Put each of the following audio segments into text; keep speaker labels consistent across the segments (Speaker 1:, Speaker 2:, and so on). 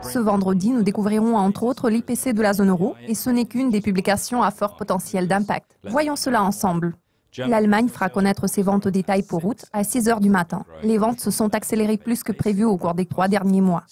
Speaker 1: Ce vendredi, nous découvrirons entre autres l'IPC de la zone euro et ce n'est qu'une des publications à fort potentiel d'impact. Voyons cela ensemble. L'Allemagne fera connaître ses ventes au détail pour août à 6 heures du matin. Les ventes se sont accélérées plus que prévu au cours des 3 derniers mois.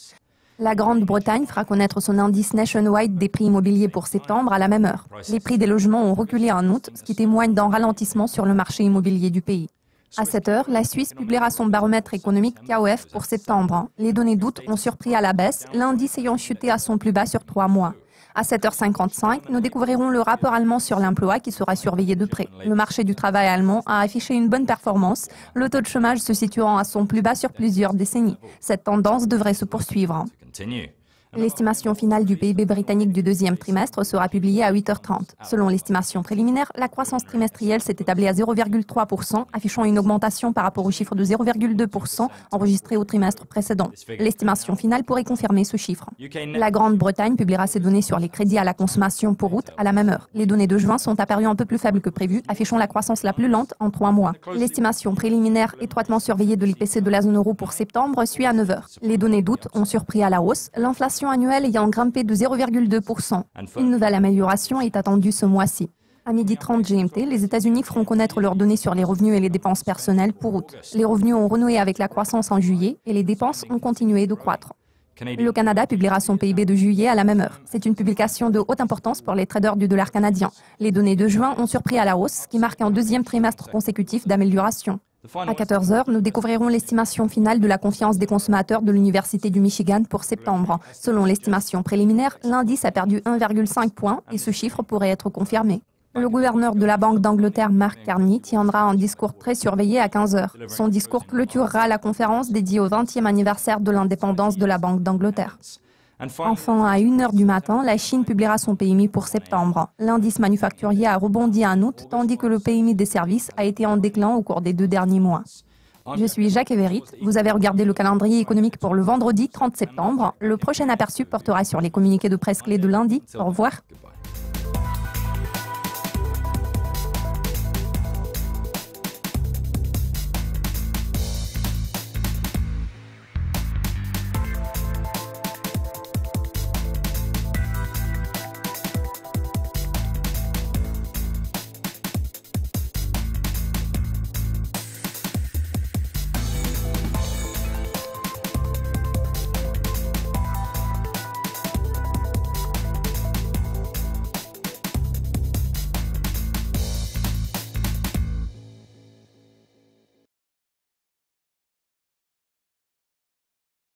Speaker 1: La Grande-Bretagne fera connaître son indice nationwide des prix immobiliers pour septembre à la même heure. Les prix des logements ont reculé en août, ce qui témoigne d'un ralentissement sur le marché immobilier du pays. À 7 heures, la Suisse publiera son baromètre économique KOF pour septembre. Les données d'août ont surpris à la baisse, l'indice ayant chuté à son plus bas sur 3 mois. À 7h55, nous découvrirons le rapport allemand sur l'emploi qui sera surveillé de près. Le marché du travail allemand a affiché une bonne performance, le taux de chômage se situant à son plus bas sur plusieurs décennies. Cette tendance devrait se poursuivre. L'estimation finale du PIB britannique du deuxième trimestre sera publiée à 8h30. Selon l'estimation préliminaire, la croissance trimestrielle s'est établie à 0,3%, affichant une augmentation par rapport au chiffre de 0,2% enregistré au trimestre précédent. L'estimation finale pourrait confirmer ce chiffre. La Grande-Bretagne publiera ses données sur les crédits à la consommation pour août à la même heure. Les données de juin sont apparues un peu plus faibles que prévu, affichant la croissance la plus lente en 3 mois. L'estimation préliminaire étroitement surveillée de l'IPC de la zone euro pour septembre suit à 9h. Les données d'août ont surpris à la hausse, l'inflation annuelle ayant grimpé de 0,2%. Une nouvelle amélioration est attendue ce mois-ci. À 12h30 GMT, les États-Unis feront connaître leurs données sur les revenus et les dépenses personnelles pour août. Les revenus ont renoué avec la croissance en juillet et les dépenses ont continué de croître. Le Canada publiera son PIB de juillet à la même heure. C'est une publication de haute importance pour les traders du dollar canadien. Les données de juin ont surpris à la hausse, ce qui marque un deuxième trimestre consécutif d'amélioration. À 14h, nous découvrirons l'estimation finale de la confiance des consommateurs de l'Université du Michigan pour septembre. Selon l'estimation préliminaire, l'indice a perdu 1,5 points et ce chiffre pourrait être confirmé. Le gouverneur de la Banque d'Angleterre, Mark Carney, tiendra un discours très surveillé à 15h. Son discours clôturera la conférence dédiée au 20e anniversaire de l'indépendance de la Banque d'Angleterre. Enfin, à 1h du matin, la Chine publiera son PMI pour septembre. L'indice manufacturier a rebondi en août, tandis que le PMI des services a été en déclin au cours des 2 derniers mois. Je suis Jacques Everett. Vous avez regardé le calendrier économique pour le vendredi 30 septembre. Le prochain aperçu portera sur les communiqués de presse clés de lundi. Au revoir.